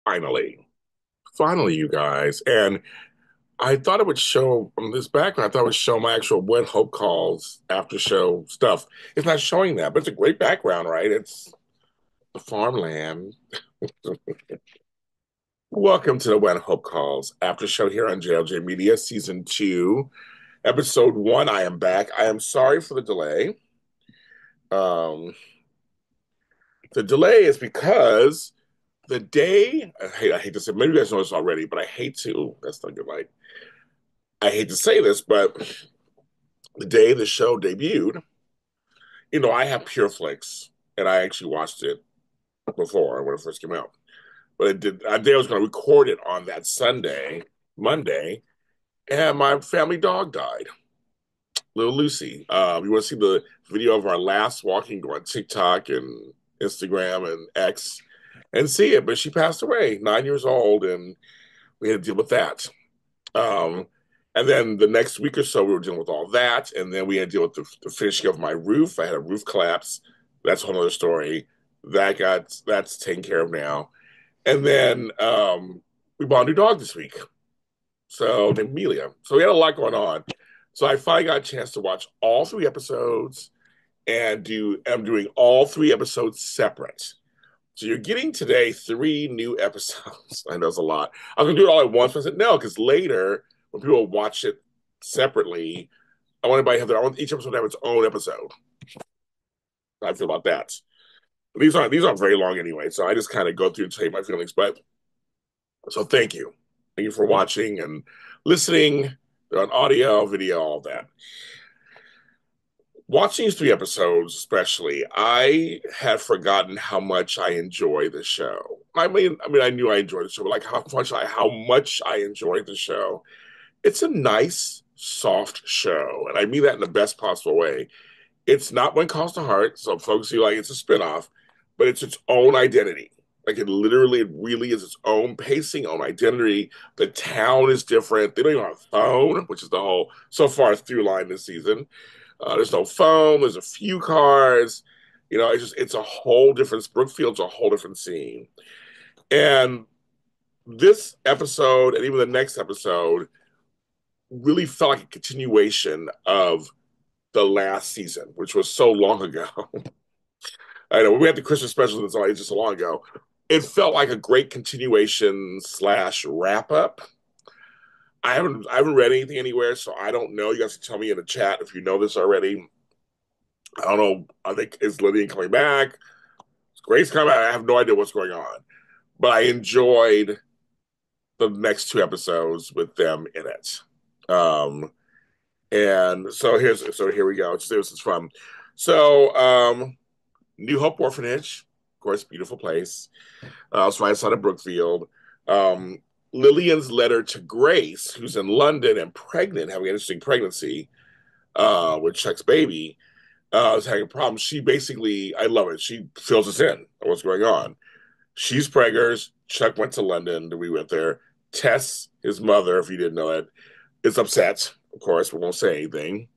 Finally, finally, you guys. And I thought it would show on this background, I thought it would show my actual When Hope Calls after show stuff. It's not showing that, but it's a great background, right? It's the farmland. Welcome to the When Hope Calls after show here on JLJ Media, season two, episode one. I am back. I am sorry for the delay. Um, the delay is because the day, I hate to say, maybe you guys know this already, but I hate to, that's not good, like, I hate to say this, but the day the show debuted, I have PureFlix, and I actually watched it before when it first came out. But it did. I think I was going to record it on that Sunday, Monday, and my family dog died, little Lucy. You want to see the video of our last walking go on TikTok and Instagram and X and see it, but she passed away, 9 years old, and we had to deal with that. Um, and then the next week or so, we were dealing with all that. And then we had to deal with the finishing of my roof. I had a roof collapse. That's a whole other story. That's taken care of now. And then we bought a new dog this week. So named Amelia. So we had a lot going on. So I finally got a chance to watch all three episodes and I'm doing all three episodes separate. So you're getting today three new episodes. I know it's a lot. I was gonna do it all at once, but I said no, because later when people watch it separately, I want everybody to have I want each episode to have its own episode. How I feel about that. These aren't very long anyway, so I just kind of go through and tell you my feelings. But so thank you for watching and listening on audio, video, all that. Watching these three episodes, especially, I had forgotten how much I enjoy the show. I knew I enjoyed the show, but like how much I enjoyed the show. It's a nice, soft show, and I mean that in the best possible way. It's not When Calls to Heart, so folks who like it's a spinoff, but it's its own identity. Like it really is its own pacing, own identity. The town is different. They don't even have a phone, which is the whole so far through line this season. There's no phone. There's a few cars. It's a whole different. Brookfield's a whole different scene. And this episode, and even the next episode, really felt like a continuation of the last season, which was so long ago. I know we had the Christmas special that's only just so long ago. It felt like a great continuation slash wrap up. I haven't read anything anywhere, so I don't know. You guys can tell me in the chat if you know this already. I don't know. I think is Lillian coming back? Is Grace coming back? I have no idea what's going on. But I enjoyed the next two episodes with them in it. Um, and so here we go. This is from New Hope Orphanage, of course, beautiful place. It's right outside of Brookfield. Um, Lillian's letter to Grace, who's in London and pregnant, having an interesting pregnancy with Chuck's baby, is having a problem. She basically, I love it. She fills us in on what's going on. She's preggers. Chuck went to London. We went there. Tess, his mother, if you didn't know it, is upset. Of course, we won't say anything.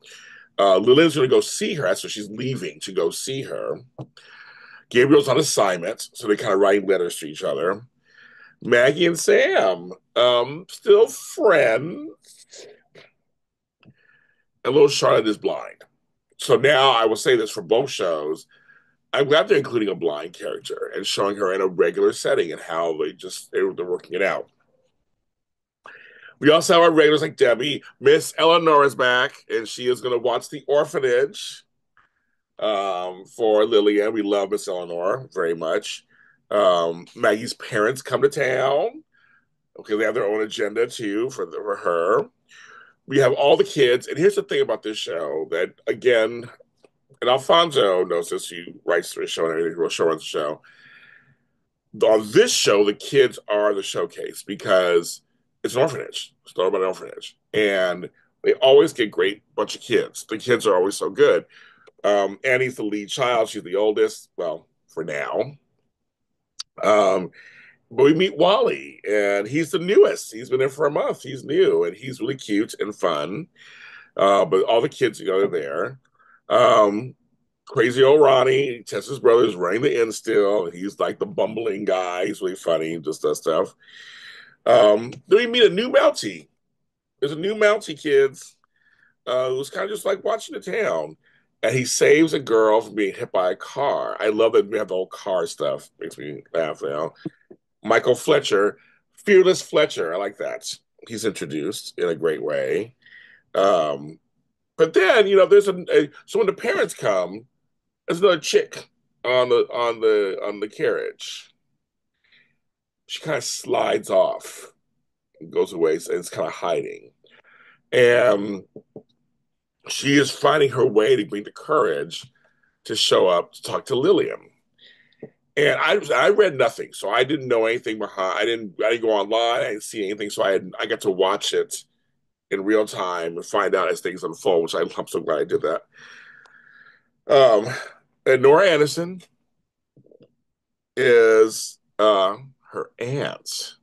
Lillian's going to go see her, so she's leaving to go see her. Gabriel's on assignment, so they kind of write letters to each other. Maggie and Sam, still friends. And little Charlotte is blind. So now I will say this for both shows. I'm glad they're including a blind character and showing her in a regular setting and how they're working it out. We also have our regulars like Debbie. Miss Eleanor is back, and she is going to watch The Orphanage for Lillian. We love Miss Eleanor very much. Maggie's parents come to town. Okay, they have their own agenda too for her. We have all the kids, and here's the thing about this show that again, and Alfonso knows this. He writes for the show and everything. He show runs the show. On this show, the kids are the showcase because it's an orphanage. It's not about an orphanage, and they always get great bunch of kids. The kids are always so good. Annie's the lead child. She's the oldest. Well, for now. Um, but we meet Wally, and he's the newest. He's been there for a month. He's new, and he's really cute and fun. But all the kids, they're there. Um, crazy old Ronnie, Tessa's brother, is running the inn still. He's like the bumbling guy. He's really funny, just does stuff. Then we meet a new Mountie. There's a new Mountie, kids, who's kind of just like watching the town. And he saves a girl from being hit by a car. I love that we have the whole car stuff. Makes me laugh now. Michael Fletcher, Fearless Fletcher. I like that. He's introduced in a great way. Um, but then, so when the parents come, there's another chick on the carriage. She kind of slides off and goes away and it's kind of hiding. And she is finding her way to bring the courage to show up to talk to Lillian. And I read nothing, so I didn't know anything behind. I didn't go online. I didn't see anything, so I got to watch it in real time and find out as things unfold, which I'm so glad I did that. Um, and Nora Anderson is her aunt.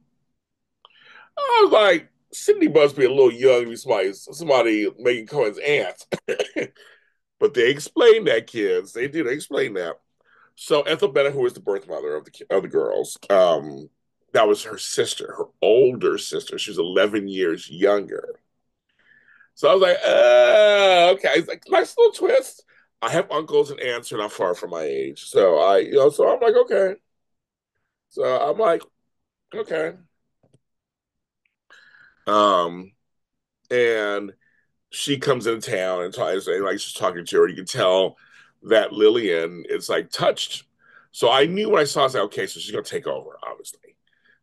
I was like, Sydney must be a little young to be somebody making Cohen's aunt. But they explained that, kids. They did explain that. So Ethel Bennett, who was the birth mother of the girls, that was her sister, her older sister. She was 11 years younger. So I was like, okay. It's like nice little twist. I have uncles and aunts who are not far from my age. So I'm like, okay. So I'm like, okay. Um, and she comes into town and tries and like she's talking to her. You can tell that Lillian is like touched. So I knew when I saw it, I was like, okay, so she's gonna take over, obviously.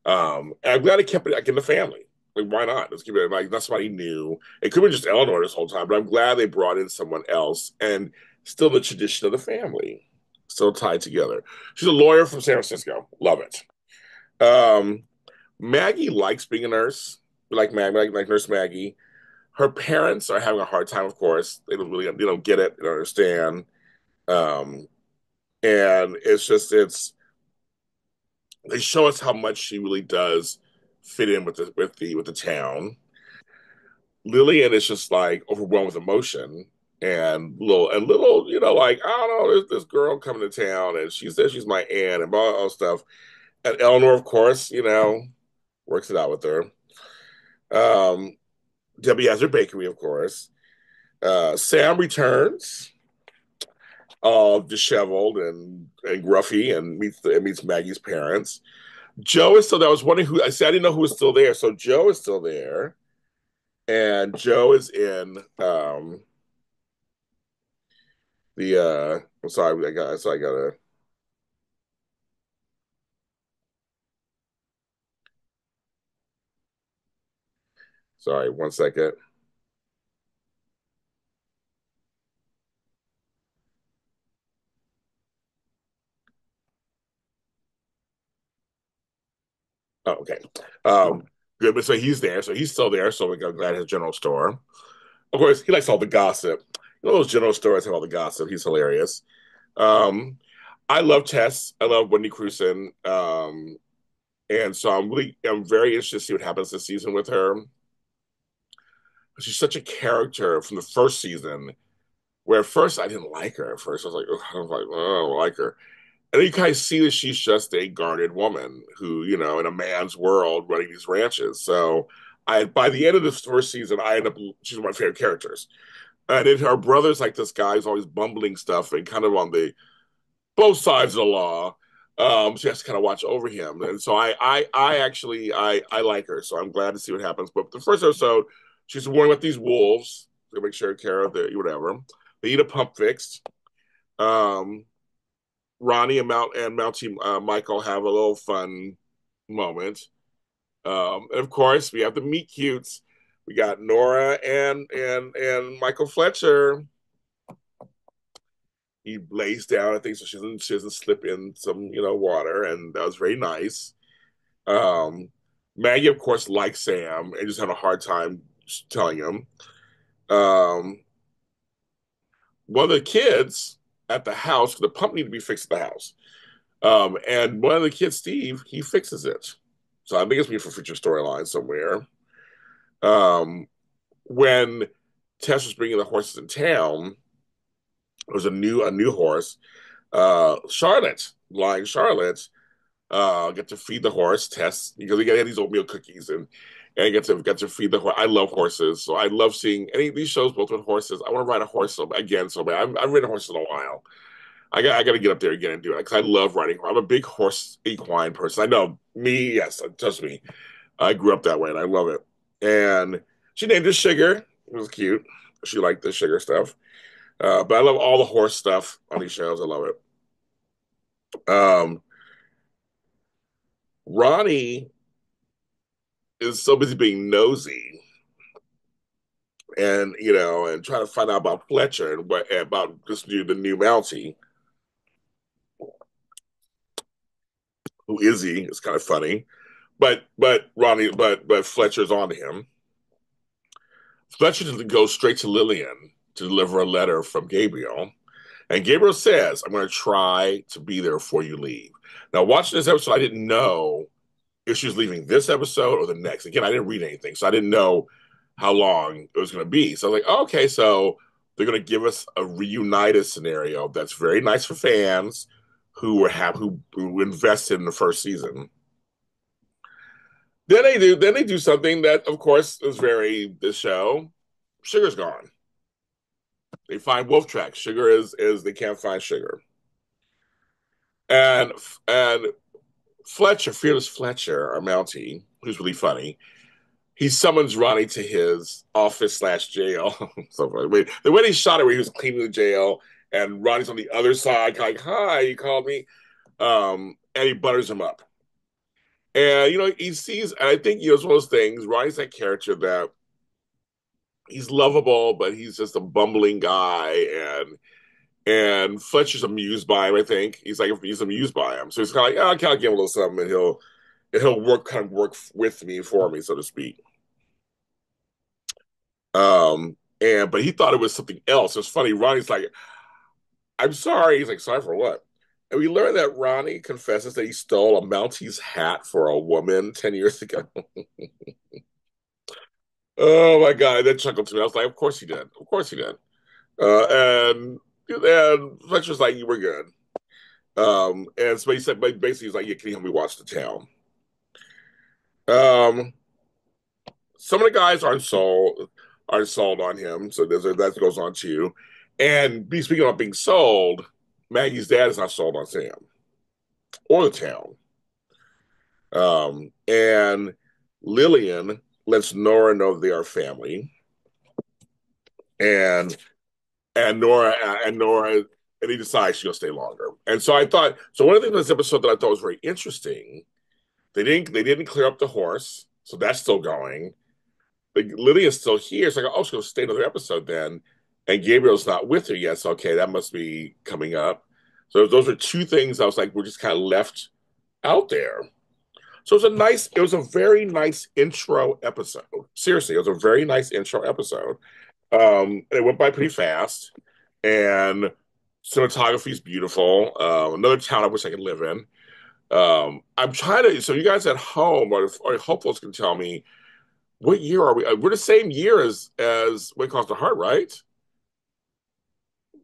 And I'm glad it kept it like in the family. Like, why not? Let's keep it like that's somebody new. It could have been just Eleanor this whole time, but I'm glad they brought in someone else and still the tradition of the family, still tied together. She's a lawyer from San Francisco. Love it. Um, Maggie likes being a nurse. We like Maggie, like Nurse Maggie. Her parents are having a hard time, of course. They don't get it, they don't understand. Um, and they show us how much she really does fit in with the town. Lillian is just like overwhelmed with emotion and little, like I don't know, there's this girl coming to town and she says she's my aunt and all stuff. And Eleanor, of course, works it out with her. Um, Debbie has her bakery, of course. Sam returns, all disheveled and gruffy, and meets Maggie's parents. Joe is still there. I was wondering who. I said I didn't know who was still there. So Joe is still there, and Joe is in the. I'm sorry, I gotta. Sorry, one second. Oh, okay. Good, but so he's there. So he's still there. So we got glad his general store. Of course, he likes all the gossip. Those general stores have all the gossip. He's hilarious. Um, I love Tess. I love Wendy Crewson. And so I'm very interested to see what happens this season with her. She's such a character from the first season, where at first I didn't like her. At first I was like, "Ugh," oh, I don't like her. And then you kind of see that she's just a guarded woman who, in a man's world running these ranches. So by the end of this first season, I end up she's one of my favorite characters. And then her brother's like this guy who's always bumbling stuff and kind of on the both sides of the law. She has to kind of watch over him, and so I actually I like her. So I'm glad to see what happens. But the first episode, she's warning about these wolves to make sure care of the whatever. They need a pump fixed. Um, Ronnie and Mountie Michael have a little fun moment, and of course we have the meet cutes. We got Nora and Michael Fletcher. He lays down, I think, so she doesn't slip in some water, and that was very nice. Um, Maggie, of course, likes Sam and just having a hard time telling him. Um, one of the kids at the house, the pump needed to be fixed at the house. And one of the kids, Steve, he fixes it. So I think it's me for future storyline somewhere. Um, when Tess was bringing the horses in town, was a new horse. Charlotte, lying Charlotte, get to feed the horse, test because we get these oatmeal cookies and get to feed the horse. I love horses, so I love seeing any of these shows both with horses. I want to ride a horse again so bad. I've ridden a horse in a while. I got to get up there again and do it because I love riding. I'm a big horse equine person. I know me, yes, trust me. I grew up that way and I love it. And she named her Sugar. It was cute. She liked the sugar stuff. But I love all the horse stuff on these shows. I love it. Ronnie is so busy being nosy and and trying to find out about Fletcher and what about the new Mountie. Who is he? It's kind of funny. But Fletcher's on to him. Fletcher goes straight to Lillian to deliver a letter from Gabriel. And Gabriel says, I'm going to try to be there before you leave. Now, watching this episode, I didn't know if she was leaving this episode or the next. Again, I didn't read anything, so I didn't know how long it was going to be. So I was like, oh, okay, so they're going to give us a reunited scenario that's very nice for fans who invested in the first season. Then they do something that, of course, is very the show. Sugar's gone. They find Wolf Track. Sugar is they can't find Sugar. And and Fletcher, Fearless Fletcher, our Mountie, who's really funny, he summons Ronnie to his office slash jail. So funny. The way they shot it, where he was cleaning the jail, and Ronnie's on the other side, like, "Hi, you called me," and he butters him up. And he sees, and I think it's one of those things. Ronnie's that character that he's lovable, but he's just a bumbling guy, and Fletcher's amused by him. I think he's amused by him, so he's kind of like, oh, I can't give him a little something, and he'll work with me for me, so to speak. But he thought it was something else. It's funny. Ronnie's like, I'm sorry. He's like, sorry for what? And we learned that Ronnie confesses that he stole a Mountie's hat for a woman 10 years ago. Oh my God. That chuckled to me. I was like, of course he did. Of course he did. And Fletcher's like, you were good. And so he said, but basically, he's like, yeah, can you help me watch the town? Um, some of the guys aren't sold on him, so that goes on too. And speaking of being sold, Maggie's dad is not sold on Sam or the town. And Lillian lets Nora know they are family, and Nora and he decides she'll stay longer. And so I thought so. One of the things in this episode that I thought was very interesting, they didn't clear up the horse, so that's still going. Lydia's still here. So I go, oh, she's going to stay another episode then. And Gabriel's not with her yet. So, okay, that must be coming up. So those are two things I was like, we're just kind of left out there. So it was a very nice intro episode. Seriously, it was a very nice intro episode. It went by pretty fast. And cinematography is beautiful. Another town I wish I could live in. I'm trying to, so you guys at home or hopefuls can tell me, what year are we? We're the same year as What Calls the Heart, right?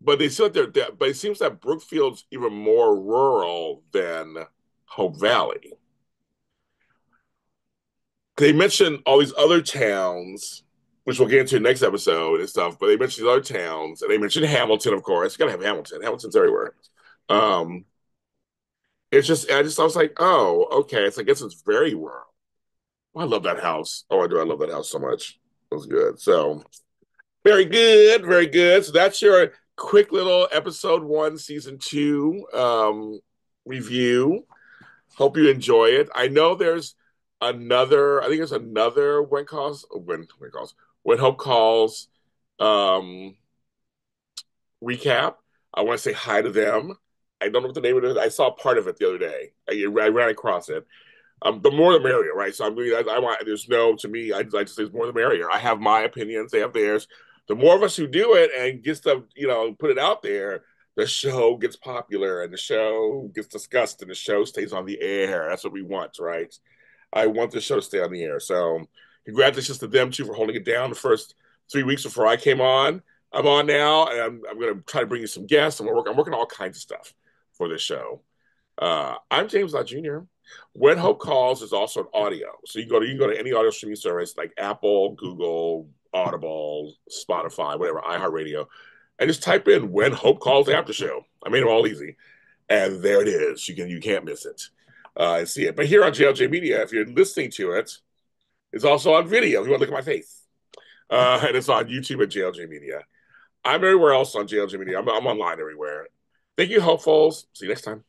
But they still but it seems that Brookfield's even more rural than Hope Valley. They mentioned all these other towns, which we'll get into next episode and stuff. But they mentioned these other towns, and they mentioned Hamilton, of course. You gotta have Hamilton. Hamilton's everywhere. Um, I was like, oh, okay. I guess it's very rural. Oh, I love that house. Oh, I do. I love that house so much. It was good. So very good, very good. So that's your quick little episode one, season two review. Hope you enjoy it. I know there's another. I think there's another when Hope calls um, recap. I want to say hi to them. I don't know what the name of it is. I saw part of it the other day. I ran across it. The more the merrier, right? So I want. There's no to me. I like to say, more the merrier. I have my opinions. They have theirs. The more of us who do it and get stuff, put it out there, the show gets popular and the show gets discussed and the show stays on the air. That's what we want, right? I want the show to stay on the air. So congratulations to them too for holding it down the first 3 weeks before I came on. I'm on now, and I'm going to try to bring you some guests. I'm working on all kinds of stuff for this show. I'm James Lott Jr. When Hope Calls is also an audio, so you can go to any audio streaming service like Apple, Google, Audible, Spotify, whatever, iHeartRadio, and just type in "When Hope Calls After Show." I made it all easy, and there it is. You can't miss it and see it. But here on JLJ Media, if you're listening to it, it's also on video. If you want to look at my face, and it's on YouTube at JLJ Media. I'm everywhere else on JLJ Media. I'm online everywhere. Thank you, hopefuls. See you next time.